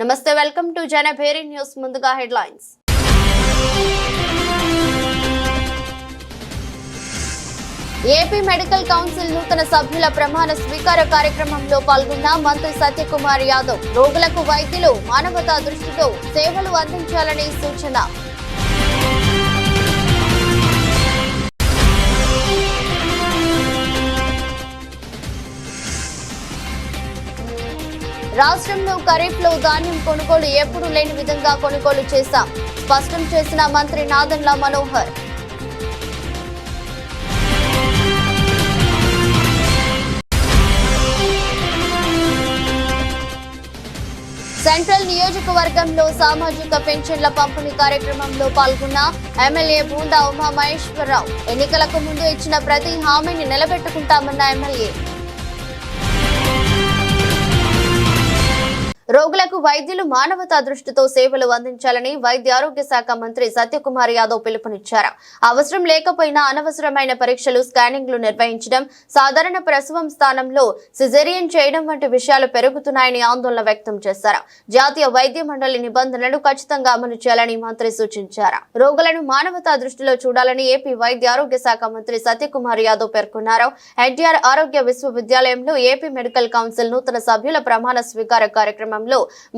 నమస్తే, welcome to Janabheri news. ముందుగా headlines. AP medical council నూతన సభ్యుల ప్రమాణ స్వీకార కార్యక్రమంలో పాల్గొన్న మంత్రి సత్యకుమార్ యాదవ్ రోగులకు వైద్యులు మానవతా దృష్టితో సేవలు అందించాలని సూచన. రాష్ట్రంలో ఖరీఫ్లో ధాన్యం కొనుగోలు ఎప్పుడూ లేని విధంగా కొనుగోలు చేశాం, స్పష్టం చేసిన మంత్రి నాదెండ్ల మనోహర్. సెంట్రల్ నియోజకవర్గంలో సామాజిక పెన్షన్ల పంపిణీ కార్యక్రమంలో పాల్గొన్న ఎమ్మెల్యే బూండా ఉమా మహేశ్వరరావు ఎన్నికలకు ముందు ఇచ్చిన ప్రతి హామీని నిలబెట్టుకుంటామన్న ఎమ్మెల్యే. రోగులకు వైద్యులు మానవతా దృష్టితో సేవలు అందించాలని వైద్య ఆరోగ్య శాఖ మంత్రి సత్యకుమార్ యాదవ్ పిలుపునిచ్చారు. అవసరం లేకపోయినా అనవసరమైన పరీక్షలు, స్కానింగ్లు నిర్వహించడం, సాధారణ ప్రసవం స్థానంలో సిజేరియన్ చేయడం వంటి విషయాలు పెరుగుతున్నాయని ఆందోళన వ్యక్తం చేశారు. జాతీయ వైద్య మండలి నిబంధనలను ఖచ్చితంగా అమలు చేయాలని మంత్రి సూచించారు. రోగులను మానవతా దృష్టిలో చూడాలని ఏపీ వైద్య ఆరోగ్య శాఖ మంత్రి సత్యకుమార్ యాదవ్ పేర్కొన్నారు. ఎన్టీఆర్ ఆరోగ్య విశ్వవిద్యాలయంలో ఏపీ మెడికల్ కౌన్సిల్ నూతన సభ్యుల ప్రమాణ స్వీకార కార్యక్రమం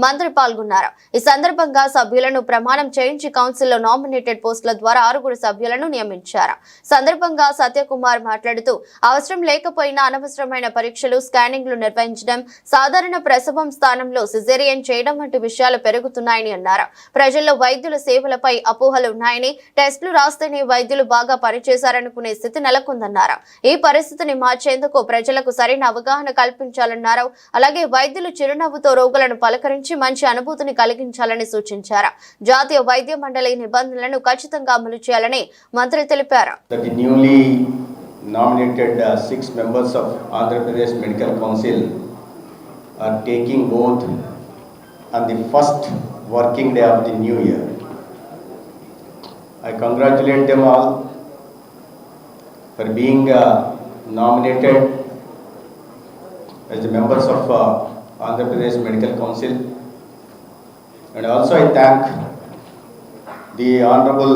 మంత్రి పాల్గొన్నారు. ఈ సందర్భంగా సభ్యులను ప్రమాణం చేయించి కౌన్సిల్లో నామినేటెడ్ పోస్టుల ద్వారా 6 సభ్యులను నియమించారు. సందర్భంగా సత్యకుమార్ మాట్లాడుతూ అవసరం లేకపోయినా అనవసరమైన పరీక్షలు, స్కానింగ్లు నిర్వహించడం, సాధారణ ప్రసవం స్థానంలో సిజేరియన్ చేయడం వంటి విషయాలు పెరుగుతున్నాయని అన్నారు. ప్రజల్లో వైద్యుల సేవలపై అపోహలు ఉన్నాయని, టెస్టులు రాస్తేనే వైద్యులు బాగా పనిచేశారనుకునే స్థితి నెలకొందన్నారు. ఈ పరిస్థితిని మార్చేందుకు ప్రజలకు సరైన అవగాహన కల్పించాలన్నారు. అలాగే వైద్యులు చిరునవ్వుతో రోగులను పలకరించి మంచి అనుభూతిని కలిగించాలని సూచించారు. జాతీయ వైద్య మండలి నిబంధనలను ఖచ్చితంగా అమలు చేయాలని మంత్రి తెలిపారు. The newly nominated 6 members of Andhra Pradesh Medical Council are taking oath on the first working day of the new year. I congratulate them all for being nominated as the members of Andhra Pradesh Medical Council, and also I thank the Honorable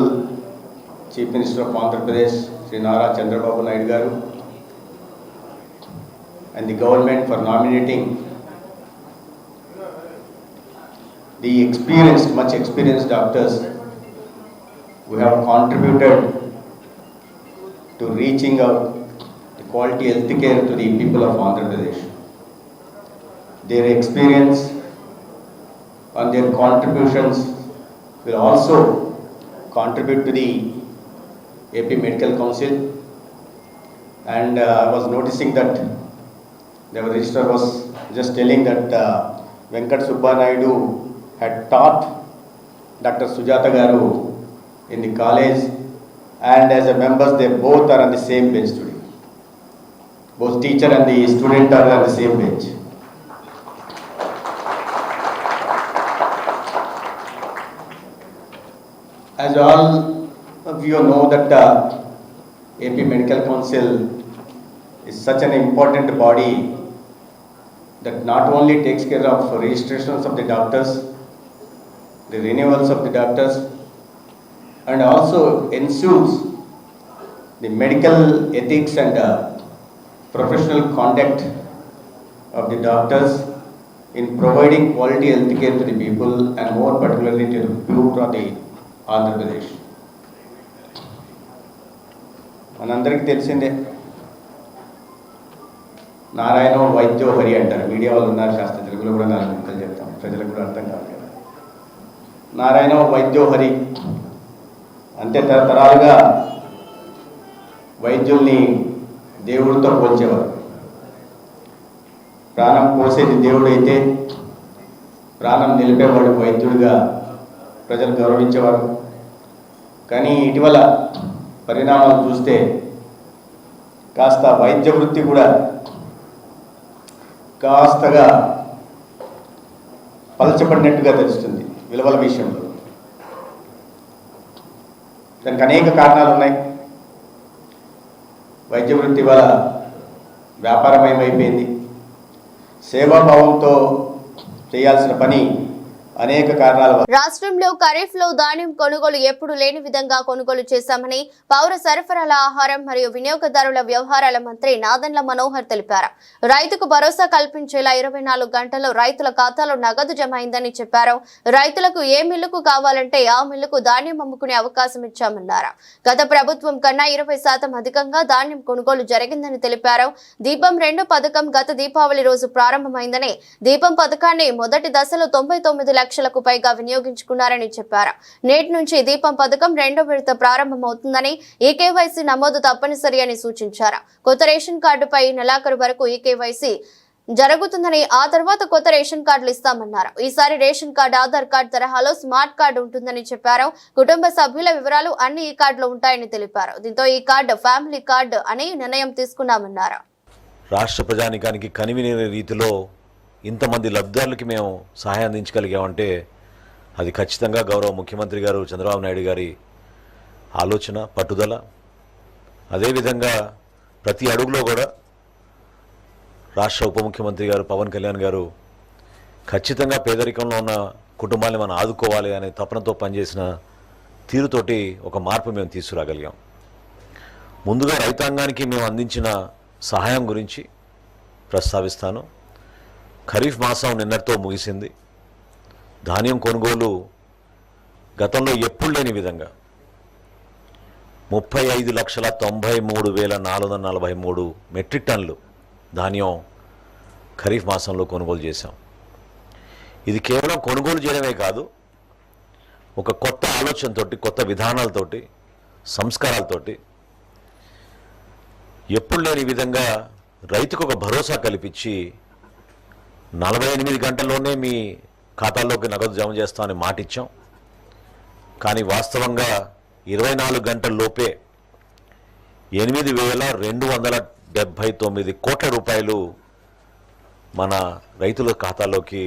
Chief Minister of Andhra Pradesh, Sri Nara Chandrababu Naidu Garu, and the government for nominating the much experienced doctors who have contributed to reaching out the quality health care to the people of Andhra Pradesh. Their experience and their contributions will also contribute to the AP Medical Council. And I was noticing that the registrar was just telling that Venkat Subba Naidu had taught Dr. Sujata Garu in the college, and as a members they both are on the same bench today. Both teacher and the student are on the same bench. As all of you know that AP Medical Council is such an important body that not only takes care of registrations of the doctors, the renewals of the doctors, and also ensures the medical ethics and professional conduct of the doctors in providing quality health care to the people, and more particularly to the people of the Andhra Pradesh. మనందరికీ తెలిసిందే, నారాయణ వైద్యో హరి అంటారు. Media వాళ్ళు ఉన్నారు, శాస్త్ర తెలుగులో కూడా 4 ముక్కలు చెప్తాం, ప్రజలకు కూడా అర్థం కాదు కదా. నారాయణ వైద్యో హరి అంటే తరతరాలుగా వైద్యుల్ని దేవుడితో పోల్చేవారు. ప్రాణం పోసేది దేవుడైతే ప్రాణం నిలిపేవాడు వైద్యుడిగా ప్రజలు గౌరవించేవారు. కానీ ఇటీవల పరిణామాలు చూస్తే కాస్త వైద్య వృత్తి కూడా కాస్తగా పలచబడినట్టుగా తెలుస్తుంది విలువల విషయంలో. దానికి అనేక కారణాలు ఉన్నాయి. వైద్య వృత్తి వల్ల వ్యాపారమయమైపోయింది. సేవాభావంతో చేయాల్సిన పని అనేక కారణాల వల్ల రాష్ట్రంలో ఖరీఫ్ లో ధాన్యం కొనుగోలు ఎప్పుడు లేని విధంగా కొనుగోలు చేశామని పౌర సరఫరాల ఆహారం మరియు వినియోగదారుల వ్యవహారాల మంత్రి నాదెండ్ల మనోహర్ తెలిపారు. రైతుకు భరోసా కల్పించేలా 24 గంటల్లో రైతుల ఖాతాలో నగదు జమ అయిందని చెప్పారు. రైతులకు ఏ మిల్లుకు కావాలంటే ఆ మిల్లుకు ధాన్యం అమ్ముకునే అవకాశం ఇచ్చామన్నారు. గత ప్రభుత్వం కన్నా 20% అధికంగా ధాన్యం కొనుగోలు జరిగిందని తెలిపారు. దీపం 2 పథకం గత దీపావళి రోజు ప్రారంభమైందని, దీపం పథకాన్ని మొదటి దశలో 99 లక్షలకు పైగా వినియోగించుకున్నారని చెప్పారు. నేటి నుంచి దీపం పథకం 2వ విడత ప్రారంభమవుతుందని, ఈకేవైసీ నమోదు తప్పనిసరి అని సూచించారు. కొత్త రేషన్ కార్డుపై నెలాఖరు వరకు ఈకేవైసీ జరుగుతుందని, ఆ తర్వాత కొత్త రేషన్ కార్డులు ఇస్తామన్నారు. ఈసారి రేషన్ కార్డు ఆధార్ కార్డు తరహాలో స్మార్ట్ కార్డు ఉంటుందని చెప్పారు. కుటుంబ సభ్యుల వివరాలు అన్ని ఈ కార్డులో ఉంటాయని తెలిపారు. దీంతో ఈ కార్డు ఫ్యామిలీ కార్డు అని నిర్ణయం తీసుకున్నామన్నారు. రాష్ట్ర ప్రజానికానికి కనివిని రీతిలో ఇంతమంది లబ్ధిదారులకి మేము సహాయం అందించగలిగామంటే అది ఖచ్చితంగా గౌరవ ముఖ్యమంత్రి గారు చంద్రబాబు నాయుడు గారి ఆలోచన, పట్టుదల. అదేవిధంగా ప్రతి అడుగులో కూడా రాష్ట్ర ఉప ముఖ్యమంత్రి గారు పవన్ కళ్యాణ్ గారు ఖచ్చితంగా పేదరికంలో ఉన్న కుటుంబాన్ని మనం ఆదుకోవాలి అనే తపనతో పనిచేసిన తీరుతోటి ఒక మార్పు మేము తీసుకురాగలిగాం. ముందుగా రైతాంగానికి మేము అందించిన సహాయం గురించి ప్రస్తావిస్తాను. ఖరీఫ్ మాసం నిన్నటితో ముగిసింది. ధాన్యం కొనుగోలు గతంలో ఎప్పుడు లేని విధంగా 35,93,443 మెట్రిక్ టన్నులు ధాన్యం ఖరీఫ్ మాసంలో కొనుగోలు చేశాం. ఇది కేవలం కొనుగోలు చేయడమే కాదు, ఒక కొత్త ఆలోచనతోటి, కొత్త విధానాలతోటి, సంస్కారాలతోటి ఎప్పుడు లేని విధంగా రైతుకు ఒక భరోసా కల్పించి 48 గంటల్లోనే మీ ఖాతాల్లోకి నగదు జమ చేస్తామని మాటిచ్చాం. కానీ వాస్తవంగా 24 గంటల్లోపే 8,279 కోట్ల రూపాయలు మన రైతుల ఖాతాలోకి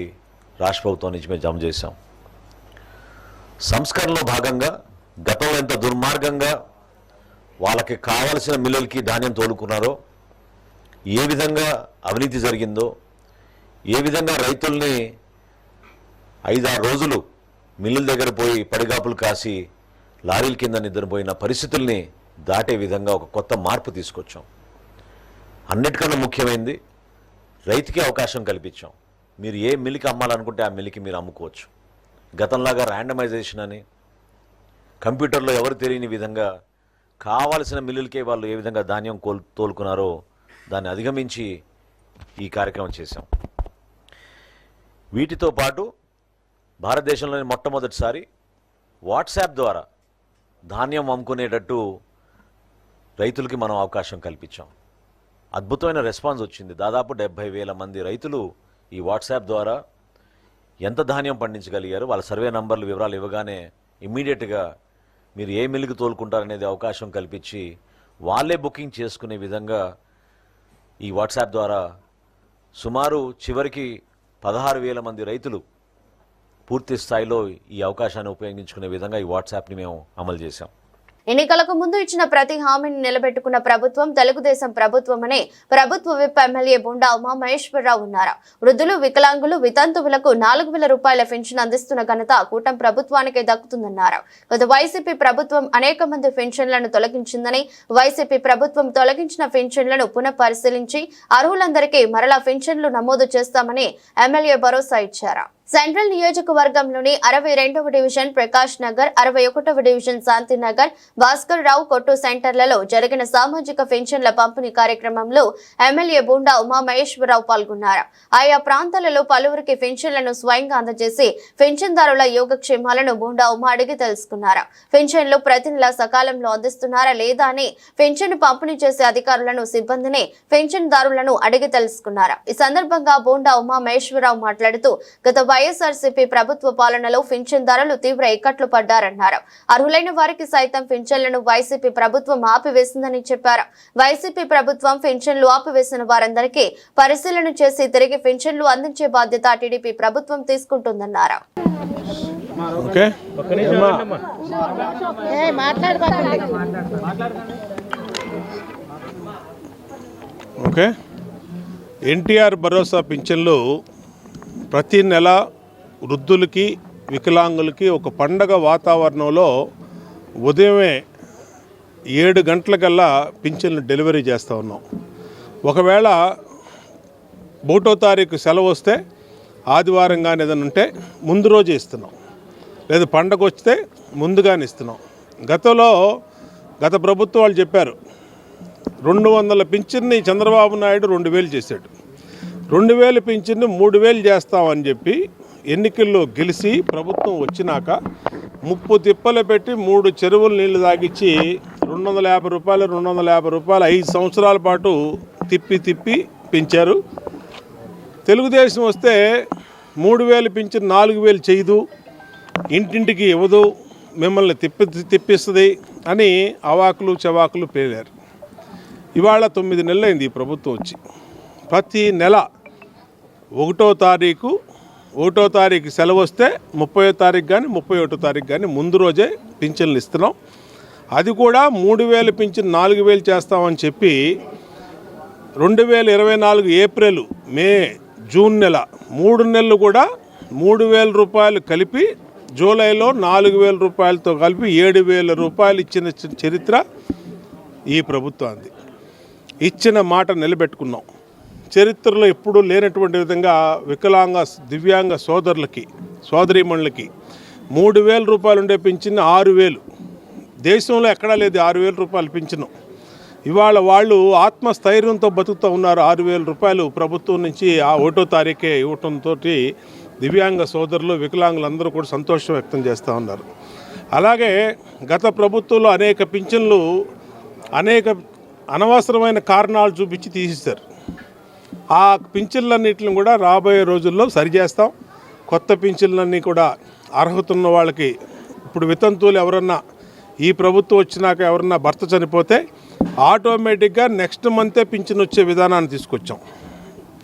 రాష్ట్ర ప్రభుత్వం నుంచి మేము జమ చేశాం. సంస్కరణలో భాగంగా గతంలో ఎంత దుర్మార్గంగా వాళ్ళకి కావలసిన మిల్లులకి ధాన్యం తోలుకున్నారో, ఏ విధంగా అవినీతి జరిగిందో, ఏ విధంగా రైతుల్ని 5-6 రోజులు మిల్లుల దగ్గర పోయి పడిగాపులు కాసి లారీల కింద నిద్రపోయిన పరిస్థితుల్ని దాటే విధంగా ఒక కొత్త మార్పు తీసుకొచ్చాం. అన్నిటికన్నా ముఖ్యమైనది రైతుకి అవకాశం కల్పించాం. మీరు ఏ మిల్లుకి అమ్మాలనుకుంటే ఆ మిల్లుకి మీరు అమ్ముకోవచ్చు. గతంలాగా ర్యాండమైజేషన్ అని కంప్యూటర్లో ఎవరు తెలియని విధంగా కావాల్సిన మిల్లులకే వాళ్ళు ఏ విధంగా ధాన్యం తోలుకున్నారో దాన్ని అధిగమించి ఈ కార్యక్రమం చేశాం. వీటితో పాటు భారతదేశంలోని మొట్టమొదటిసారి వాట్సాప్ ద్వారా ధాన్యం అమ్ముకునేటట్టు రైతులకి మనం అవకాశం కల్పించాం. అద్భుతమైన రెస్పాన్స్ వచ్చింది. దాదాపు 70,000 మంది రైతులు ఈ వాట్సాప్ ద్వారా ఎంత ధాన్యం పండించగలిగారు, వాళ్ళ సర్వే నంబర్లు వివరాలు ఇవ్వగానే ఇమ్మీడియట్గా మీరు ఏ మిల్లుకి తోలుకుంటారనేది అవకాశం కల్పించి వాళ్ళే బుకింగ్ చేసుకునే విధంగా ఈ వాట్సాప్ ద్వారా సుమారు చివరికి 16,000 మంది రైతులు పూర్తి స్థాయిలో ఈ అవకాశాన్ని ఉపయోగించుకునే విధంగా ఈ వాట్సాప్ని మేము అమలు చేశాం. ఎన్నికలకు ముందు ఇచ్చిన ప్రతి హామీని నిలబెట్టుకున్న ప్రభుత్వం తెలుగుదేశం ప్రభుత్వం అని ప్రభుత్వ విప్ ఎమ్మెల్యే బొండా ఉమా మహేశ్వరరావు ఉన్నారు. వృద్ధులు, వికలాంగులు, వితంతువులకు 4,000 రూపాయల పెన్షన్ అందిస్తున్న ఘనత కూటమి ప్రభుత్వానికే దక్కుతుందన్నారు. గత వైసీపీ ప్రభుత్వం అనేక మంది పెన్షన్లను తొలగించిందని, వైసీపీ ప్రభుత్వం తొలగించిన పెన్షన్లను పునఃపరిశీలించి అర్హులందరికీ మరలా పెన్షన్లు నమోదు చేస్తామని ఎమ్మెల్యే భరోసా ఇచ్చారు. సెంట్రల్ నియోజకవర్గంలోని 62వ డివిజన్ ప్రకాష్ నగర్, 61వ డివిజన్ శాంతినగర్, భాస్కర్ రావు కొట్టు సెంటర్లలో జరిగిన సామాజిక పెన్షన్ల పంపిణీ కార్యక్రమంలో ఎమ్మెల్యే బొండా ఉమా మహేశ్వరరావు పాల్గొన్నారు. ఆయా ప్రాంతాలలో పలువురికి పెన్షన్లను స్వయంగా అందజేసి పెన్షన్దారుల యోగక్షేమాలను బొండా ఉమా అడిగి తెలుసుకున్నారు. పెన్షన్లు ప్రతి నెల సకాలంలో అందిస్తున్నారా లేదా అని పెన్షన్ పంపిణీ చేసే అధికారులను, సిబ్బందిని, పెన్షన్దారులను అడిగి తెలుసుకున్నారు. ఈ సందర్భంగా బొండా ఉమా మహేశ్వరరావు మాట్లాడుతూ గత వైఎస్ఆర్సీపీ ప్రభుత్వ పాలనలో పింఛన్దారులు తీవ్ర ఇక్కట్లు పడ్డారన్నారు. అర్హులైన వారికి సైతం పింఛన్లను వైసీపీ ప్రభుత్వం ఆపివేసిందని చెప్పారు. వైసీపీ ప్రభుత్వం పింఛన్లు ఆపివేసిన వారందరికీ పరిశీలన చేసి తిరిగి పింఛన్లు అందించే బాధ్యత టీడీపీ ప్రభుత్వం తీసుకుంటుందన్నారు. ఎన్టీఆర్ భరోసా పింఛన్లు ప్రతి నెల వృద్ధులకి వికలాంగులకి ఒక పండగ వాతావరణంలో ఉదయమే 7 గంటలకల్లా పింఛన్లు డెలివరీ చేస్తూ ఉన్నాం. ఒకవేళ 1వ తారీఖు సెలవు వస్తే ఆదివారం కానీ ఏదైనా ఉంటే ముందు రోజే ఇస్తున్నాం, లేదా పండగ వస్తే ముందుగానే ఇస్తున్నాం. గత ప్రభుత్వం వాళ్ళు చెప్పారు 200 పింఛన్ని చంద్రబాబు నాయుడు 2000 చేశాడు. 2000 పింఛన్ని 3000 చేస్తామని చెప్పి ఎన్నికల్లో గెలిచి ప్రభుత్వం వచ్చినాక 30 తిప్పలు పెట్టి 3 చెరువులు నీళ్లు తాగిచ్చి 250 రూపాయలు 5 సంవత్సరాల పాటు తిప్పి పెంచారు. తెలుగుదేశం వస్తే 3000 పింఛన్ 4000 చేయదు, ఇంటింటికి ఇవ్వదు, మిమ్మల్ని తిప్పిస్తుంది అని అవాకులు చవాకులు పేలారు. ఇవాళ 9 నెలలైంది ఈ ప్రభుత్వం వచ్చి. ప్రతి నెల 1వ తారీఖు సెలవు వస్తే 30వ తారీఖు కానీ 31వ తారీఖు కానీ ముందు రోజే పింఛన్లు ఇస్తున్నాం. అది కూడా 3000 పింఛన్ 4000 చేస్తామని చెప్పి 2024 ఏప్రిల్, మే, జూన్ నెల 3 నెలలు కూడా 3000 రూపాయలు కలిపి జూలైలో 4000 రూపాయలతో కలిపి 7000 రూపాయలు ఇచ్చిన చరిత్ర ఈ ప్రభుత్వానికి. ఇచ్చిన మాట నిలబెట్టుకున్నాం. చరిత్రలో ఎప్పుడూ లేనటువంటి విధంగా వికలాంగ దివ్యాంగ సోదరీమణులకి 3000 రూపాయలు ఉండే పింఛన్ 6000, దేశంలో ఎక్కడా లేదు 6000 రూపాయలు పింఛను. ఇవాళ వాళ్ళు ఆత్మస్థైర్యంతో బతుకుతూ ఉన్నారు. 6000 రూపాయలు ప్రభుత్వం నుంచి ఆ 1వ తారీఖే ఇవ్వటంతో దివ్యాంగ సోదరులు వికలాంగులందరూ కూడా సంతోషం వ్యక్తం చేస్తూ ఉన్నారు. అలాగే గత ప్రభుత్వంలో అనేక పింఛన్లు అనేక అనవసరమైన కారణాలు చూపించి తీసేశారు. ఆ పింఛన్లన్నింటిని కూడా రాబోయే రోజుల్లో సరిచేస్తాం. కొత్త పింఛన్లన్నీ కూడా అర్హత ఉన్న వాళ్ళకి, ఇప్పుడు వితంతువులు ఎవరన్నా ఈ ప్రభుత్వం వచ్చినాక ఎవరన్నా భర్త చనిపోతే ఆటోమేటిక్గా నెక్స్ట్ మంతే పింఛన్ వచ్చే విధానాన్ని తీసుకొచ్చాం.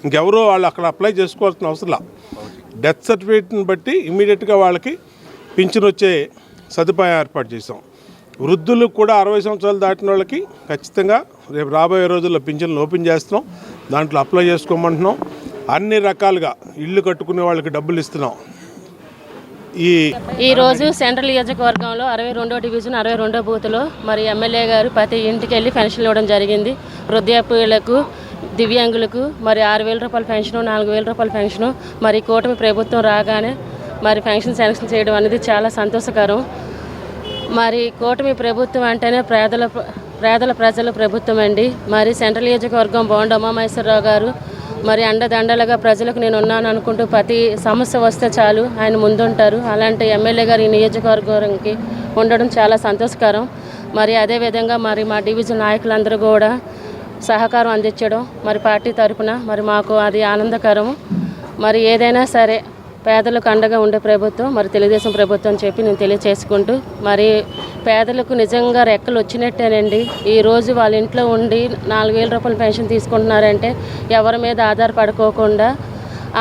ఇంకెవరో వాళ్ళు అక్కడ అప్లై చేసుకోవాల్సిన అవసరం, డెత్ సర్టిఫికేట్ని బట్టి ఇమీడియట్గా వాళ్ళకి పింఛన్ వచ్చే సదుపాయం ఏర్పాటు చేసాం. వృద్ధులకు కూడా 60 సంవత్సరాలు దాటిన వాళ్ళకి ఖచ్చితంగా రేపు రాబోయే రోజుల్లో పింఛన్లు ఓపెన్ చేస్తున్నాం. దాంట్లో అప్లై చేసుకోమంటున్నాం. అన్ని రకాలుగా ఇల్లు కట్టుకునే వాళ్ళకి డబ్బులు ఇస్తున్నాం. ఈరోజు సెంట్రల్ నియోజకవర్గంలో 62వ డివిజన్ 62వ బూత్లో మరి ఎమ్మెల్యే గారు ప్రతి ఇంటికి వెళ్ళి పెన్షన్లు ఇవ్వడం జరిగింది. వృద్ధాప్యులకు, దివ్యాంగులకు మరి 6000 రూపాయల పెన్షను, 4000 రూపాయల పెన్షను మరి కూటమి ప్రభుత్వం రాగానే మరి పెన్షన్ శాంక్షన్ చేయడం అనేది చాలా సంతోషకరం. మరి కూటమి ప్రభుత్వం అంటేనే ప్రజల ప్రభుత్వం అండి. మరి సెంట్రల్ నియోజకవర్గం బోండా ఉమామహేశ్వరరావు గారు మరి అండదండలుగా ప్రజలకు నేను ఉన్నాను అనుకుంటూ ప్రతి సమస్య వస్తే చాలు ఆయన ముందుంటారు. అలాంటి ఎమ్మెల్యే గారు ఈ నియోజకవర్గానికి ఉండడం చాలా సంతోషకరం. మరి అదేవిధంగా మరి మా డివిజన్ నాయకులందరూ కూడా సహకారం అందించడం మరి పార్టీ తరఫున మరి మాకు అది ఆనందకరం. మరి ఏదైనా సరే పేదలకు అండగా ఉండే ప్రభుత్వం మరి తెలుగుదేశం ప్రభుత్వం అని చెప్పి నేను తెలియచేసుకుంటూ, మరి పేదలకు నిజంగా రెక్కలు వచ్చినట్టేనండి. ఈరోజు వాళ్ళ ఇంట్లో ఉండి 4000 రూపాయల పెన్షన్ తీసుకుంటున్నారంటే ఎవరి మీద ఆధారపడుకోకుండా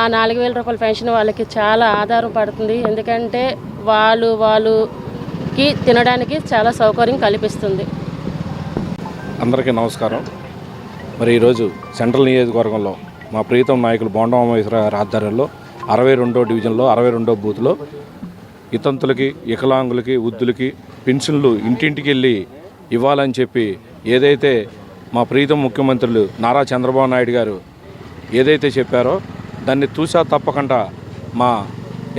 ఆ 4000 రూపాయల పెన్షన్ వాళ్ళకి చాలా ఆధారం పడుతుంది. ఎందుకంటే వాళ్ళకి తినడానికి చాలా సౌకర్యం కల్పిస్తుంది. అందరికీ నమస్కారం. మరి ఈరోజు సెంట్రల్ నియోజకవర్గంలో మా ప్రీతం నాయకులు బోండా ఉమామహేశ్వరరావు గారి ఆధ్వర్యంలో 62వ డివిజన్లో 62వ బూత్లో వితంతులకి, వికలాంగులకి, వృద్ధులకి పెన్షన్లు ఇంటింటికి వెళ్ళి ఇవ్వాలని చెప్పి ఏదైతే మా ప్రీతం ముఖ్యమంత్రులు నారా చంద్రబాబు నాయుడు గారు ఏదైతే చెప్పారో దాన్ని తూచా తప్పకుండా మా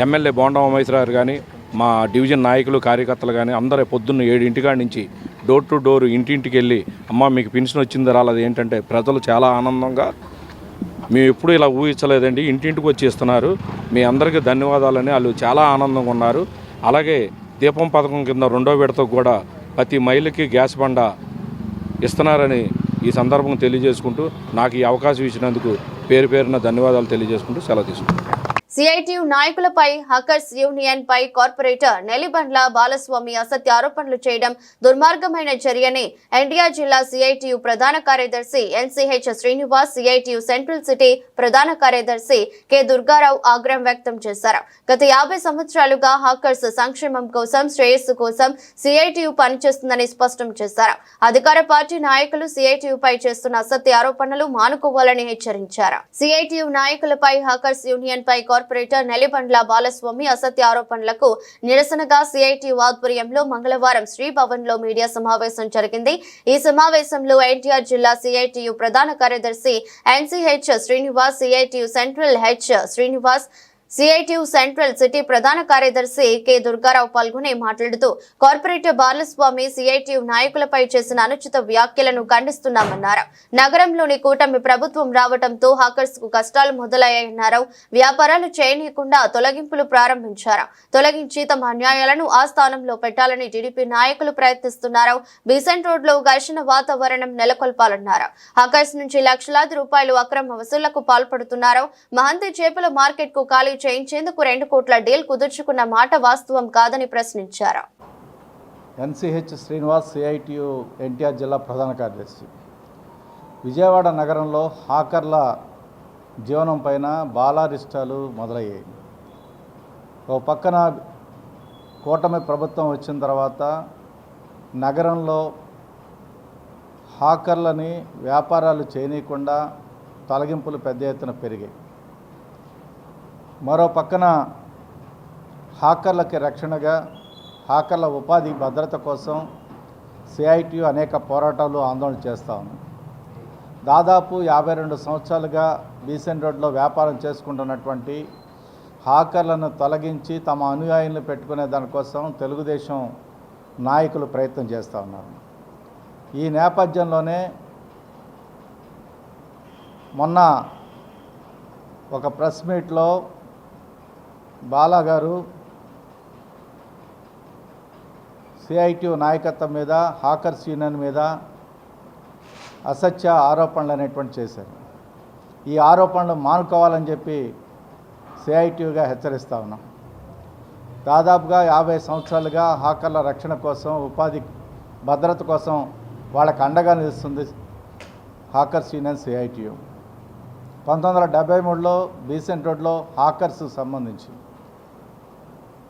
ఎమ్మెల్యే బోండా ఉమామహేశ్వరరావు కానీ, మా డివిజన్ నాయకులు, కార్యకర్తలు కానీ అందరూ పొద్దున్న 7 నుంచి డోర్ టు డోర్ ఇంటింటికి వెళ్ళి అమ్మ మీకు పెన్షన్ వచ్చింది రాలేదు ఏంటంటే ప్రజలు చాలా ఆనందంగా, మేము ఎప్పుడు ఇలా ఊహించలేదండి, ఇంటింటికి వచ్చి ఇస్తున్నారు, మీ అందరికీ ధన్యవాదాలని వాళ్ళు చాలా ఆనందంగా ఉన్నారు. అలాగే దీపం పథకం కింద 2వ విడతకు కూడా ప్రతి మహిళకి గ్యాస్ బండ ఇస్తున్నారని ఈ సందర్భం తెలియజేసుకుంటూ నాకు ఈ అవకాశం ఇచ్చినందుకు పేరున ధన్యవాదాలు తెలియజేసుకుంటూ సెలవు తీసుకుంటాను. సిఐటియు నాయకులపై హకర్స్ యూనియన్ పై కార్పొరేటర్ నెల్లిబండ్ల బాలస్వామి అసత్య ఆరోపణలు చేయడం దుర్మార్గమైన చర్యని ఎన్టీఆర్ జిల్లా సిఐటియు ప్రధాన కార్యదర్శి NCH Srinivas, CITU central city ప్రధాన కార్యదర్శి కె దుర్గారావు ఆగ్రహం వ్యక్తం చేశారు. గత 50 సంవత్సరాలుగా హకర్స్ సంక్షేమం కోసం, శ్రేయస్సు కోసం సిఐటియు పనిచేస్తుందని స్పష్టం చేశారు. అధికార పార్టీ నాయకులు సిఐటియుపై చేస్తున్న అసత్య ఆరోపణలు మానుకోవాలని హెచ్చరించారు. సిఐటియు నాయకులపై హకర్స్ యూనియన్ పై కార్పొరేటర్ నెల్లిబండ్ల బాలస్వామి అసత్య ఆరోపణలకు నిరసనగా సిఐటియు ఆధ్వర్యంలో మంగళవారం శ్రీభవన్ లో మీడియా సమావేశం జరిగింది. ఈ సమావేశంలో ఎన్టీఆర్ జిల్లా సిఐటియు ప్రధాన కార్యదర్శి NCH Srinivas, CITU central H Srinivas, CITU central city ప్రధాన కార్యదర్శి కె దుర్గారావు పాల్గొని మాట్లాడుతూ కార్పొరేటర్ బాలస్వామి సిఐటియు నాయకులపై చేసిన అనుచిత వ్యాఖ్యలను ఖండిస్తున్నామన్నారు. నగరంలోని కూటమి ప్రభుత్వం రావడంతో హాకర్స్ కు కష్టాలు మొదలయ్యాయన్నారు. వ్యాపారాలు చేయనీయకుండా తొలగింపులు ప్రారంభించారు. తొలగించి తమ అన్యాయాలను ఆ స్థానంలో పెట్టాలని టీడీపీ నాయకులు ప్రయత్నిస్తున్నారు. బీసెంట్ రోడ్ లో ఘర్షణ వాతావరణం నెలకొల్పాలన్నారు. హాకర్స్ నుంచి లక్షలాది రూపాయలు అక్రమ వసూళ్లకు పాల్పడుతున్నారు. మహంతి చేపల మార్కెట్ కు ఖాళీ చేయించేందుకు 2 కోట్ల డీల్ కుదుర్చుకున్న మాట వాస్తవం కాదని ప్రశ్నించారు. ఎన్సీహెచ్ శ్రీనివాస్, సిఐటియు ఎన్టీఆర్ జిల్లా ప్రధాన కార్యదర్శి. విజయవాడ నగరంలో హాకర్ల జీవనం పైన బాలారిష్టాలు మొదలయ్యాయి. ఓ పక్కన కూటమి ప్రభుత్వం వచ్చిన తర్వాత నగరంలో హాకర్లని వ్యాపారాలు చేయనీయకుండా తొలగింపులు పెద్ద ఎత్తున పెరిగాయి. మరో పక్కన హాకర్లకి రక్షణగా, హాకర్ల ఉపాధి భద్రత కోసం సిఐటియు అనేక పోరాటాలు, ఆందోళన చేస్తూ ఉంది. దాదాపు 52 సంవత్సరాలుగా బీసెంట్ రోడ్లో వ్యాపారం చేసుకుంటున్నటువంటి హాకర్లను తొలగించి తమ అనుయాయులను పెట్టుకునే దానికోసం తెలుగుదేశం నాయకులు ప్రయత్నం చేస్తూ ఉన్నారు. ఈ నేపథ్యంలోనే మొన్న ఒక ప్రెస్ మీట్లో బాలా గారు సిఐటియు నాయకత్వం మీద, హాకర్స్ యూనియన్ మీద అసత్య ఆరోపణలు అనేటువంటి చేశారు. ఈ ఆరోపణలు మానుకోవాలని చెప్పి సిఐటియుగా హెచ్చరిస్తూ ఉన్నాం. దాదాపుగా 50 సంవత్సరాలుగా హాకర్ల రక్షణ కోసం, ఉపాధి భద్రత కోసం వాళ్ళకు అండగా నిలుస్తుంది హాకర్స్ యూనియన్ సిఐటియు. 1973లో బీసెంట్ రోడ్లో హాకర్స్ సంబంధించి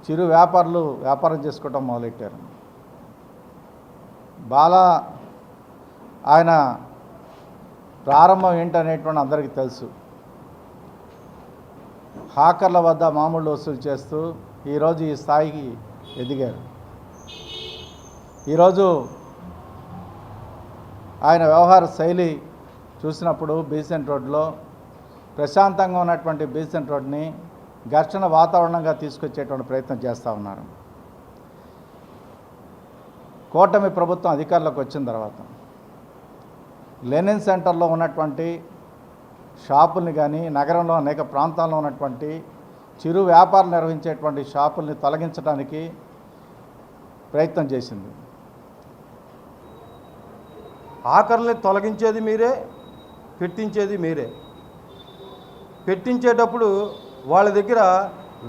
చిరు వ్యాపారులు వ్యాపారం చేసుకోవడం మొదలెట్టారు. బాలా ఆయన ప్రారంభం ఏంటనేటువంటి అందరికీ తెలుసు. హాకర్ల వద్ద మామూలు వసూలు చేస్తూ ఈరోజు ఈ స్థాయికి ఎదిగారు. ఈరోజు ఆయన వ్యవహార శైలి చూసినప్పుడు బీసెంట్ రోడ్లో ప్రశాంతంగా ఉన్నటువంటి బీసెంట్ రోడ్ని ఘర్షణ వాతావరణంగా తీసుకొచ్చేటువంటి ప్రయత్నం చేస్తూ ఉన్నారు. కూటమి ప్రభుత్వం అధికారంలోకి వచ్చిన తర్వాత లెనిన్ సెంటర్లో ఉన్నటువంటి షాపుల్ని కానీ, నగరంలో అనేక ప్రాంతాల్లో ఉన్నటువంటి చిరు వ్యాపారం నిర్వహించేటువంటి షాపుల్ని తొలగించడానికి ప్రయత్నం చేసింది. ఆఖరుల్ని తొలగించేది మీరే, పెట్టించేది మీరే. పెట్టించేటప్పుడు వాళ్ళ దగ్గర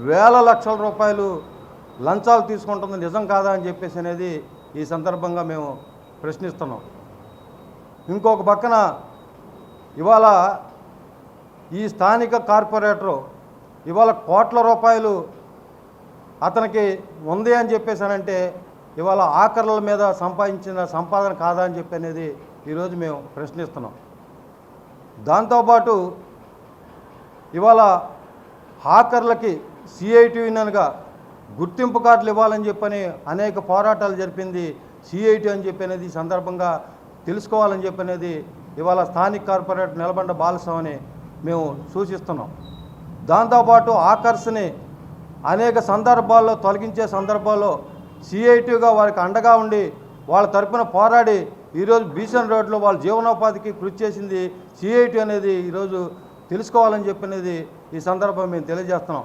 వేల లక్షల రూపాయలు లంచాలు తీసుకుంటుంది నిజం కాదా అని చెప్పేసి అనేది ఈ సందర్భంగా మేము ప్రశ్నిస్తున్నాం. ఇంకొక పక్కన ఇవాళ ఈ స్థానిక కార్పొరేటరు ఇవాళ కోట్ల రూపాయలు అతనికి ఉంది అని చెప్పేసానంటే ఇవాళ ఆఖరుల మీద సంపాదించిన సంపాదన కాదా అని చెప్పి అనేది ఈరోజు మేము ప్రశ్నిస్తున్నాం. దాంతోపాటు ఇవాళ హాకర్లకి సిఐటి యూనియన్గా గుర్తింపు కార్డులు ఇవ్వాలని చెప్పని అనేక పోరాటాలు జరిపింది సిఐటి అని చెప్పి అనేది ఈ సందర్భంగా తెలుసుకోవాలని చెప్పి అనేది ఇవాళ స్థానిక కార్పొరేటర్ నెలబండ బాలస్వామిని మేము సూచిస్తున్నాం. దాంతోపాటు హాకర్స్ని అనేక సందర్భాల్లో తొలగించే సందర్భాల్లో సిఐటిగా వారికి అండగా ఉండి వాళ్ళ తరపున పోరాడి ఈరోజు బీసెంట్ రోడ్లో వాళ్ళ జీవనోపాధికి కృషి చేసింది సిఐటి అనేది ఈరోజు తెలుసుకోవాలని చెప్పినది ఈ సందర్భం మేము తెలియజేస్తున్నాం.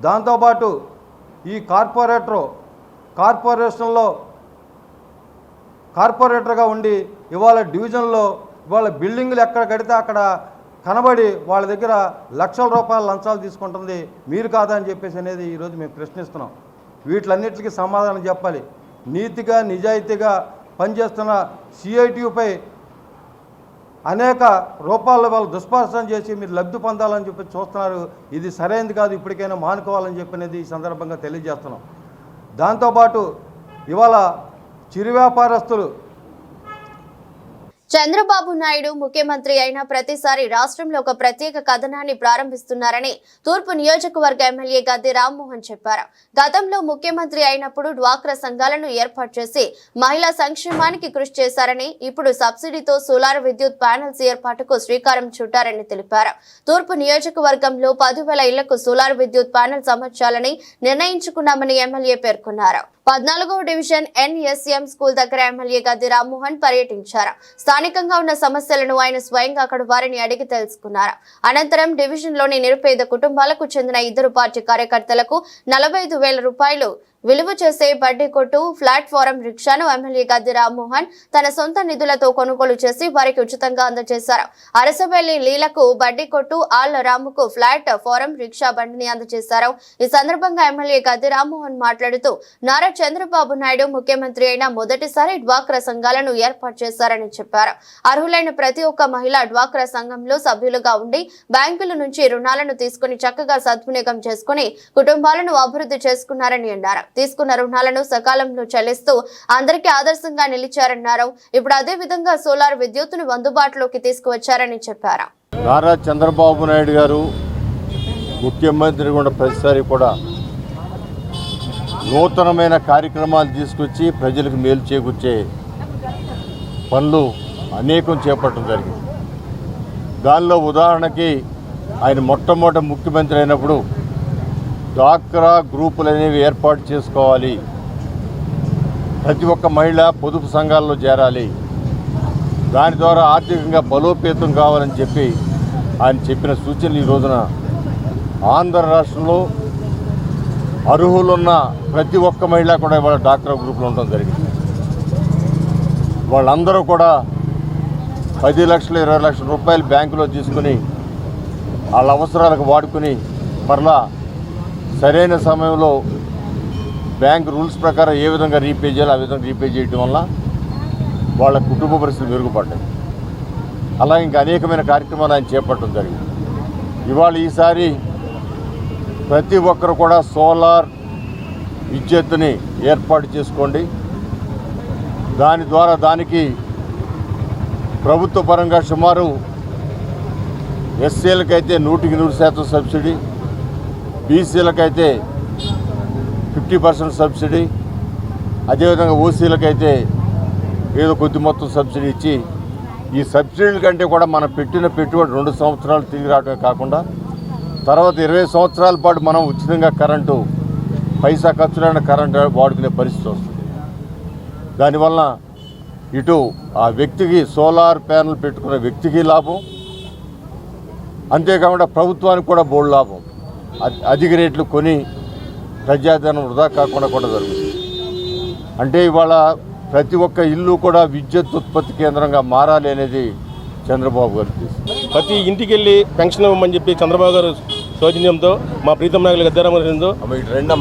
దాంతోపాటు ఈ కార్పొరేషన్లో కార్పొరేటర్గా ఉండి ఇవాళ డివిజన్లో ఇవాళ బిల్డింగులు ఎక్కడ కడితే అక్కడ కనబడి వాళ్ళ దగ్గర లక్షల రూపాయల లంచాలు తీసుకుంటుంది మీరు కాదా అని చెప్పేసి అనేది ఈరోజు మేము ప్రశ్నిస్తున్నాం. వీటిలన్నిటికీ సమాధానం చెప్పాలి. నీతిగా నిజాయితీగా పనిచేస్తున్న సిఐటియుపై అనేక రూపాల్లో వాళ్ళు దుష్ప్రచారం చేసి మీరు లబ్ధి పొందాలని చెప్పి చూస్తున్నారు. ఇది సరైనది కాదు, ఇప్పటికైనా మానుకోవాలని చెప్పినది ఈ సందర్భంగా తెలియజేస్తున్నాం. దాంతోపాటు ఇవాళ చిరు వ్యాపారస్తులు చంద్రబాబు నాయుడు ముఖ్యమంత్రి అయిన ప్రతిసారి రాష్ట్రంలో ఒక ప్రత్యేక కథనాన్ని ప్రారంభిస్తున్నారని తూర్పు నియోజకవర్గ ఎమ్మెల్యే గద్దె రామ్మోహన్ చెప్పారు. గతంలో ముఖ్యమంత్రి అయినప్పుడు డ్వాక్రా సంఘాలను ఏర్పాటు చేసి మహిళా సంక్షేమానికి కృషి చేశారని, ఇప్పుడు సబ్సిడీతో సోలార్ విద్యుత్ ప్యానెల్స్ ఏర్పాటుకు శ్రీకారం చుట్టారని తెలిపారు. తూర్పు నియోజకవర్గంలో 10,000 ఇళ్లకు సోలార్ విద్యుత్ ప్యానెల్స్ అమర్చాలని నిర్ణయించుకున్నామని ఎమ్మెల్యే పేర్కొన్నారు. 14వ డివిజన్ ఎన్ఎస్ఎం స్కూల్ దగ్గర ఎమ్మెల్యే గద్దె రామ్మోహన్ పర్యటించారు. స్థానికంగా ఉన్న సమస్యలను ఆయన స్వయంగా అక్కడ వారిని అడిగి తెలుసుకున్నారు. అనంతరం డివిజన్లోని నిరుపేద కుటుంబాలకు చెందిన 2 పార్టీ కార్యకర్తలకు 45,000 రూపాయలు విలువ చేసే బడ్డీ కొట్టు ప్లాట్ఫారం రిక్షాను ఎమ్మెల్యే గద్దె రామ్మోహన్ తన సొంత నిధులతో కొనుగోలు చేసి వారికి ఉచితంగా అందజేశారు. అరసవెల్లి లీలకు బడ్డీ కొట్టు, ఆళ్ల రాముకు ఫ్లాట్ ఫారం రిక్షా బండిని అందజేశారు. ఈ సందర్భంగా ఎమ్మెల్యే గద్దె రామ్మోహన్ మాట్లాడుతూ నారా చంద్రబాబు నాయుడు ముఖ్యమంత్రి అయిన మొదటిసారి డ్వాక్రా సంఘాలను ఏర్పాటు చేశారని చెప్పారు. అర్హులైన ప్రతి ఒక్క మహిళ డ్వాక్రా సంఘంలో సభ్యులుగా ఉండి బ్యాంకుల నుంచి రుణాలను తీసుకుని చక్కగా సద్వినియోగం చేసుకుని కుటుంబాలను అభివృద్ధి చేసుకున్నారని అన్నారు. తీసుకున్న రుణాలను సకాలంలో చెల్లిస్తూ అందరికీ ఆదర్శంగా నిలిచారన్నారు. ఇప్పుడు అదే విధంగా సోలార్ విద్యుత్తును అందుబాటులోకి తీసుకువచ్చారని చెప్పారు. నారా చంద్రబాబు నాయుడు గారు ముఖ్యమంత్రి కూడా ప్రతిసారి కూడా నూతనమైన కార్యక్రమాలు తీసుకొచ్చి ప్రజలకు మేలు చేకూర్చే పనులు అనేకం చేపట్టడం జరిగింది. దానిలో ఉదాహరణకి ఆయన మొట్టమొదటి ముఖ్యమంత్రి అయినప్పుడు డ్వాక్రా గ్రూపులు అనేవి ఏర్పాటు చేసుకోవాలి, ప్రతి ఒక్క మహిళ పొదుపు సంఘాల్లో చేరాలి, దాని ద్వారా ఆర్థికంగా బలోపేతం కావాలని చెప్పి ఆయన చెప్పిన సూచనలు ఈ రోజున ఆంధ్ర రాష్ట్రంలో అర్హులున్న ప్రతి ఒక్క మహిళ కూడా ఇవాళ డ్వాక్రా గ్రూపులో ఉండడం జరిగింది. వాళ్ళందరూ కూడా 10 లక్షలు 20 లక్షల రూపాయలు బ్యాంకులో తీసుకుని వాళ్ళ అవసరాలకు వాడుకుని మరలా సరైన సమయంలో బ్యాంక్ రూల్స్ ప్రకారం ఏ విధంగా రీపే చేయాలో ఆ విధంగా రీపే చేయడం వల్ల వాళ్ళ కుటుంబ పరిస్థితులు మెరుగుపడ్డాయి. అలాగే ఇంకా అనేకమైన కార్యక్రమాలు ఆయన చేపట్టడం జరిగింది. ఇవాళ ఈసారి ప్రతి ఒక్కరు కూడా సోలార్ విద్యుత్తుని ఏర్పాటు చేసుకోండి, దాని ద్వారా దానికి ప్రభుత్వ పరంగా సుమారు ఎస్సీలకైతే 100% సబ్సిడీ, బీసీలకైతే 50% సబ్సిడీ, అదేవిధంగా ఓసీలకైతే ఏదో కొద్ది మొత్తం సబ్సిడీ ఇచ్చి, ఈ సబ్సిడీల కంటే కూడా మనం పెట్టిన పెట్టుబడి 2 సంవత్సరాలు తిరిగి రావడమే కాకుండా తర్వాత 20 సంవత్సరాల పాటు మనం ఉచితంగా కరెంటు పైసా ఖర్చులైన కరెంటు వాడుకునే పరిస్థితి వస్తుంది. దానివల్ల ఇటు ఆ వ్యక్తికి సోలార్ ప్యానెల్ పెట్టుకున్న వ్యక్తికి లాభం, అంతేకాకుండా ప్రభుత్వానికి కూడా బోర్డు లాభం. అధిక రేట్లు కొని ప్రజాధనం వృధా కాకుండా కూడా జరుగుతుంది. అంటే ఇవాళ ప్రతి ఒక్క ఇల్లు కూడా విద్యుత్ ఉత్పత్తి కేంద్రంగా మారాలి అనేది చంద్రబాబు గారు ప్రతి ఇంటికి వెళ్ళి పెన్షన్ ఇవ్వమని చెప్పి చంద్రబాబు గారు సౌజన్యంతో మా ప్రీతం నాయకులు గద్దెరామతో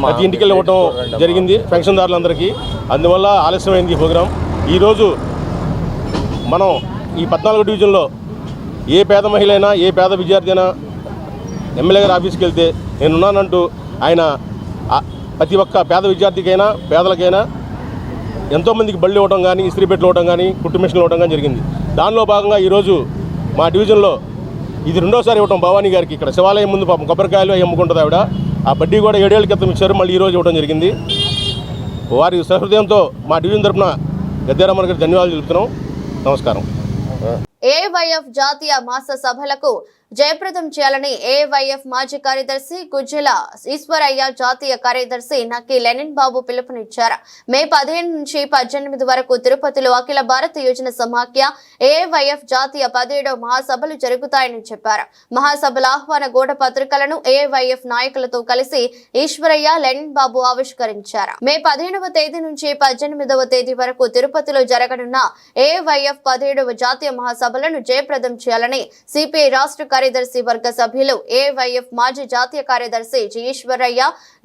ప్రతి ఇంటికి వెళ్ళి ఇవ్వడం జరిగింది పెన్షన్దారులందరికీ. అందువల్ల ఆలస్యమైంది ఈ ప్రోగ్రాం. ఈరోజు మనం ఈ 14వ డివిజన్లో ఏ పేద మహిళ అయినా ఏ పేద విద్యార్థి అయినా ఎమ్మెల్యే గారి ఆఫీస్కి వెళ్తే నేనున్నానంటూ ఆయన ప్రతి ఒక్క పేద విద్యార్థికైనా పేదలకైనా ఎంతోమందికి బళ్ళు ఇవ్వడం కానీ, ఇస్త్రీ పెట్టలు ఇవ్వడం కానీ, కుట్టు మిషన్లు ఇవ్వడం కానీ జరిగింది. దానిలో భాగంగా ఈరోజు మా డివిజన్లో ఇది 2వసారి ఇవ్వడం భవానీ గారికి. ఇక్కడ శివాలయం ముందు పాపం కొబ్బరికాయలు అమ్ముకుంటుంది ఆవిడ. ఆ బడ్డీ కూడా 7 ఏళ్ల క్రితం ఇచ్చారు, మళ్ళీ ఈరోజు ఇవ్వడం జరిగింది. వారి సహృదయంతో మా డివిజన్ తరఫున గద్దెరామన్ గారికి ధన్యవాదాలు తెలుపుతున్నాం. నమస్కారం. ఏఐవైఎఫ్ జాతీయ మాస సభలకు జయప్రదం చేయాలని ఏఐవైఎఫ్ మాజీ కార్యదర్శి గుజ్జల ఈశ్వరయ్య, జాతీయ కార్యదర్శి నక్కి లెనిన్ బాబు పిలుపునిచ్చారు. మే 15 నుంచి 18 వరకు తిరుపతిలో అఖిల భారత యోజన సమాఖ్య ఏఐవైఎఫ్ జాతీయ 17వ మహాసభలు జరుగుతాయని చెప్పారు. మహాసభల ఆహ్వాన గోడ పత్రికలను ఏఐవైఎఫ్ నాయకులతో కలిసి ఈశ్వరయ్య, లెనిన్ బాబు ఆవిష్కరించారు. మే 15వ తేదీ నుంచి 18వ తేదీ వరకు తిరుపతిలో జరగనున్న ఏఐవైఎఫ్ 17వ జాతీయ మహాసభలను జయప్రదం చేయాలని సిపిఐ రాష్ట్ర కార్యదర్శి వర్గ సభ్యులు, ఏఐవైఎఫ్ మాజీ జాతీయ కార్యదర్శి జి ఈశ్వరయ్య,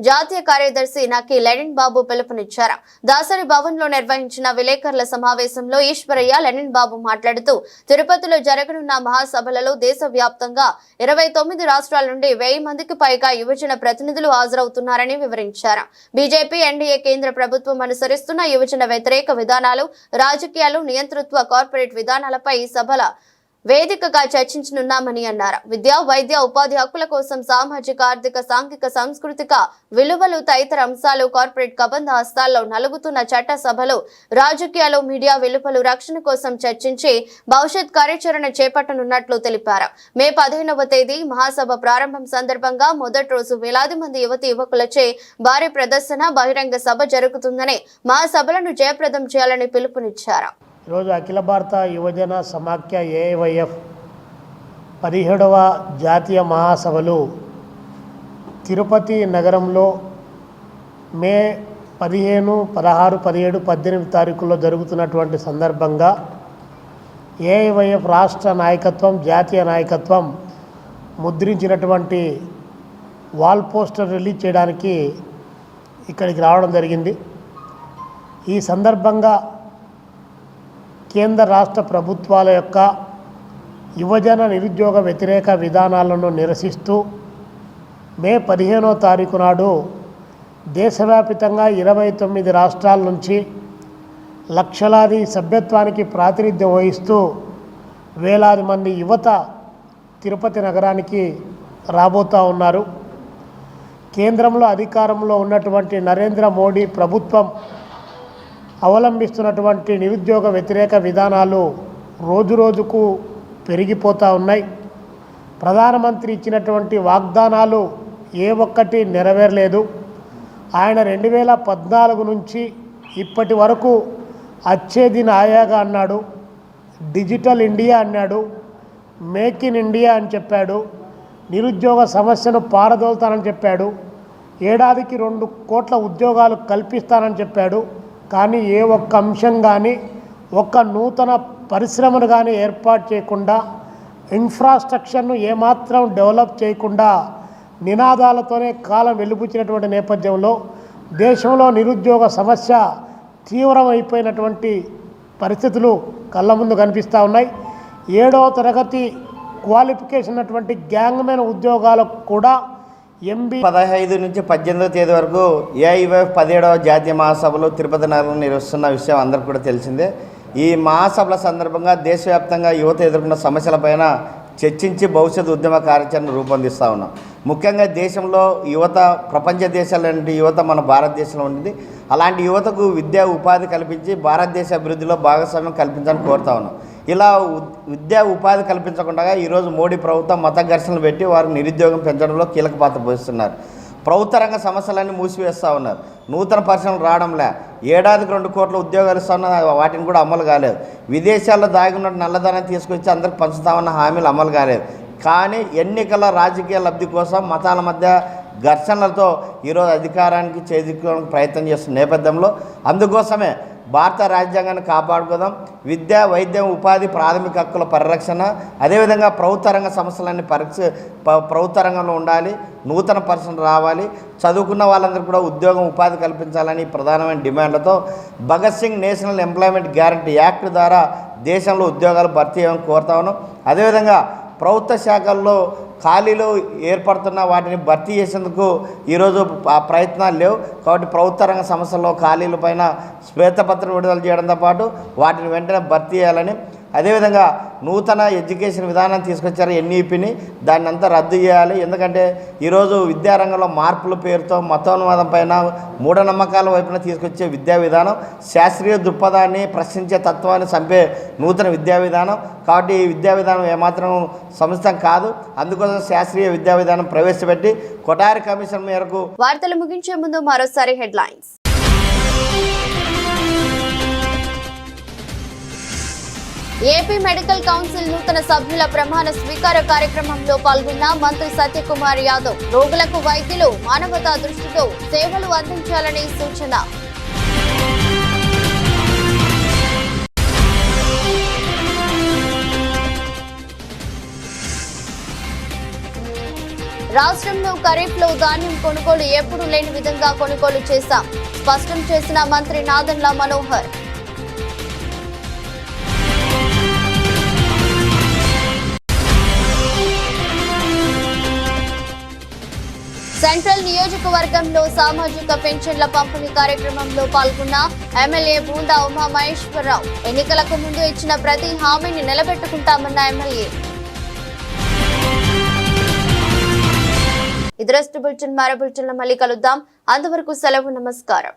జాతీయ కార్యదర్శి నకి లెనిన్ బాబు పిలుపునిచ్చారు. దాసరి భవన్ లో నిర్వహించిన విలేకరుల సమావేశంలో ఈశ్వరయ్య, లెనిన్ బాబు మాట్లాడుతూ తిరుపతిలో జరగనున్న మహాసభలలో దేశవ్యాప్తంగా 29 రాష్ట్రాల నుండి 1000 మందికి పైగా యువజన ప్రతినిధులు హాజరవుతున్నారని వివరించారు. బీజేపీ ఎన్డీఏ కేంద్ర ప్రభుత్వం అనుసరిస్తున్న యువజన వ్యతిరేక విధానాలు, రాజకీయాలు, నియంతృత్వ కార్పొరేట్ విధానాలపై ఈ సభల వేదికగా చర్చించనున్నామని అన్నారు. విద్య, వైద్య, ఉపాధి హక్కుల కోసం సామాజిక, ఆర్థిక, సాంఘిక, సాంస్కృతిక విలువలు తదితర అంశాలు కార్పొరేట్ కబంధ హస్తాల్లో నలుగుతున్న చట్ట సభలు, రాజకీయాలు, మీడియా విలువలు రక్షణ కోసం చర్చించి భవిష్యత్ కార్యాచరణ చేపట్టనున్నట్లు తెలిపారు. మే 15వ తేదీ మహాసభ ప్రారంభం సందర్భంగా మొదటి రోజు వేలాది మంది యువతి యువకులచే భారీ ప్రదర్శన, బహిరంగ సభ జరుగుతుందని, మహాసభలను జయప్రదం చేయాలని పిలుపునిచ్చారు. ఈరోజు అఖిల భారత యువజన సమాఖ్య ఏఐవైఎఫ్ 17వ జాతీయ మహాసభలు తిరుపతి నగరంలో మే 15, 16, 17, 18 తారీఖుల్లో జరుగుతున్నటువంటి సందర్భంగా ఏఐవైఎఫ్ రాష్ట్ర నాయకత్వం, జాతీయ నాయకత్వం ముద్రించినటువంటి వాల్ పోస్టర్ రిలీజ్ చేయడానికి ఇక్కడికి రావడం జరిగింది. ఈ సందర్భంగా కేంద్ర రాష్ట్ర ప్రభుత్వాల యొక్క యువజన నిరుద్యోగ వ్యతిరేక విధానాలను నిరసిస్తూ మే 15వ తారీఖు నాడు దేశవ్యాప్తంగా 29 రాష్ట్రాల నుంచి లక్షలాది సభ్యత్వానికి ప్రాతినిధ్యం వహిస్తూ వేలాది మంది యువత తిరుపతి నగరానికి రాబోతూ ఉన్నారు. కేంద్రంలో అధికారంలో ఉన్నటువంటి నరేంద్ర మోడీ ప్రభుత్వం అవలంబిస్తున్నటువంటి నిరుద్యోగ వ్యతిరేక విధానాలు రోజురోజుకు పెరిగిపోతూ ఉన్నాయి. ప్రధానమంత్రి ఇచ్చినటువంటి వాగ్దానాలు ఏ ఒక్కటి నెరవేరలేదు. ఆయన 2014 నుంచి ఇప్పటి వరకు అచ్చే దిన్ ఆయాగా అన్నాడు, డిజిటల్ ఇండియా అన్నాడు, మేక్ ఇన్ ఇండియా అని చెప్పాడు, నిరుద్యోగ సమస్యను పారదోలుతానని చెప్పాడు, ఏడాదికి 2 కోట్ల ఉద్యోగాలు కల్పిస్తానని చెప్పాడు. కానీ ఏ ఒక్క అంశం కానీ, ఒక్క నూతన పరిశ్రమను కానీ ఏర్పాటు చేయకుండా, ఇన్ఫ్రాస్ట్రక్చర్ను ఏమాత్రం డెవలప్ చేయకుండా నినాదాలతోనే కాలం వెలుబుచ్చినటువంటి నేపథ్యంలో దేశంలో నిరుద్యోగ సమస్య తీవ్రమైపోయినటువంటి పరిస్థితులు కళ్ళ ముందు కనిపిస్తూ ఉన్నాయి. 7వ తరగతి క్వాలిఫికేషన్ ఉన్నటువంటి గ్యాంగ్మెన్ ఉద్యోగాలకు కూడా 15 నుంచి 18వ తేదీ వరకు ఏఐవైఎఫ్ 17వ జాతీయ మహాసభలు తిరుపతి నగరంలో నిర్వహిస్తున్న విషయం అందరికీ కూడా తెలిసిందే. ఈ మహాసభల సందర్భంగా దేశవ్యాప్తంగా యువత ఎదుర్కొన్న సమస్యలపైన చర్చించి భవిష్యత్ ఉద్యమ కార్యాచరణ రూపొందిస్తూ ఉన్నాం. ముఖ్యంగా దేశంలో యువత, ప్రపంచ దేశాలంటి యువత మన భారతదేశంలో ఉంది. అలాంటి యువతకు విద్యా ఉపాధి కల్పించి భారతదేశ అభివృద్ధిలో భాగస్వామ్యం కల్పించాలని కోరుతా ఉన్నాం. ఇలా విద్యా ఉపాధి కల్పించకుండా ఈరోజు మోడీ ప్రభుత్వం మత ఘర్షణలు పెట్టి వారికి నిరుద్యోగం పెంచడంలో కీలక పాత్ర పోషిస్తున్నారు. ప్రభుత్వ రంగ సమస్యలన్నీ మూసివేస్తూ ఉన్నారు. నూతన పరిశ్రమలు రావడంలే, ఏడాదికి 2 కోట్ల ఉద్యోగాలు ఇస్తున్న వాటిని కూడా అమలు కాలేదు. విదేశాల్లో దాగి ఉన్న నల్లధనాన్ని తీసుకొచ్చి అందరికి పంచుతామన్న హామీలు అమలు కాలేదు. కానీ ఎన్నికల రాజకీయ లబ్ధి కోసం మతాల మధ్య ఘర్షణలతో ఈరోజు అధికారానికి చేజిక్కోవడానికి ప్రయత్నం చేస్తున్న నేపథ్యంలో అందుకోసమే భారత రాజ్యాంగాన్ని కాపాడుకోదాం. విద్య, వైద్యం, ఉపాధి, ప్రాథమిక హక్కుల పరిరక్షణ, అదేవిధంగా ప్రభుత్వ రంగ సమస్యలన్నీ ప్రభుత్వ రంగంలో ఉండాలి. నూతన పరిశ్రమలు రావాలి. చదువుకున్న వాళ్ళందరికీ కూడా ఉద్యోగం, ఉపాధి కల్పించాలని ప్రధానమైన డిమాండ్లతో Bhagat Singh national employment guarantee act ద్వారా దేశంలో ఉద్యోగాలు భర్తీ చేయమని కోరుతా ఉన్నాం. అదేవిధంగా ప్రభుత్వ శాఖల్లో ఖాళీలు ఏర్పడుతున్న వాటిని భర్తీ చేసేందుకు ఈరోజు ఆ ప్రయత్నాలు లేవు. కాబట్టి ప్రభుత్వ రంగ సంస్థల్లో ఖాళీల పైన శ్వేతపత్రం విడుదల చేయడంతో పాటు వాటిని వెంటనే భర్తీ చేయాలని, అదేవిధంగా నూతన ఎడ్యుకేషన్ విధానం తీసుకొచ్చారు ఎన్ఈపిని, దాన్ని అంతా రద్దు చేయాలి. ఎందుకంటే ఈరోజు విద్యారంగంలో మార్పుల పేరుతో మతోన్మాదం పైన, మూఢనమ్మకాల వైపున తీసుకొచ్చే విద్యా విధానం శాస్త్రీయ దృక్పథాన్ని ప్రశ్నించే తత్వాన్ని చంపే నూతన విద్యా విధానం. కాబట్టి ఈ విద్యా విధానం ఏమాత్రం సముచితం కాదు. అందుకోసం శాస్త్రీయ విద్యా విధానం ప్రవేశపెట్టి కొఠారి కమిషన్ మేరకు. వార్తలు ముగించే ముందు మరోసారి హెడ్లైన్స్. ఏపీ మెడికల్ కౌన్సిల్ నూతన సభ్యుల ప్రమాణ స్వీకార కార్యక్రమంలో పాల్గొన్న మంత్రి సత్యకుమార్ యాదవ్ రోగులకు వైద్యులు మానవతా దృష్టితో సేవలు అందించాలని సూచన. రాష్ట్రంలో ఖరీఫ్లో ధాన్యం కొనుగోలు ఎప్పుడూ లేని విధంగా కొనుగోలు చేశాం స్పష్టం చేసిన మంత్రి నాదెండ్ల మనోహర్. సెంట్రల్ నియోజకవర్గంలో సామాజిక పెన్షన్ల పంపిణీ కార్యక్రమంలో పాల్గొన్న ఎమ్మెల్యే బూండా ఉమా మహేశ్వరరావు. ఎన్నికలకు ముందు ఇచ్చిన ప్రతి హామీని నిలబెట్టుకుంటామన్న ఎమ్మెల్యే. ఇది బులెటిన్ మరో బులెటిన్లో మళ్ళీ కలుద్దాం. అంతవరకు సెలవు. నమస్కారం.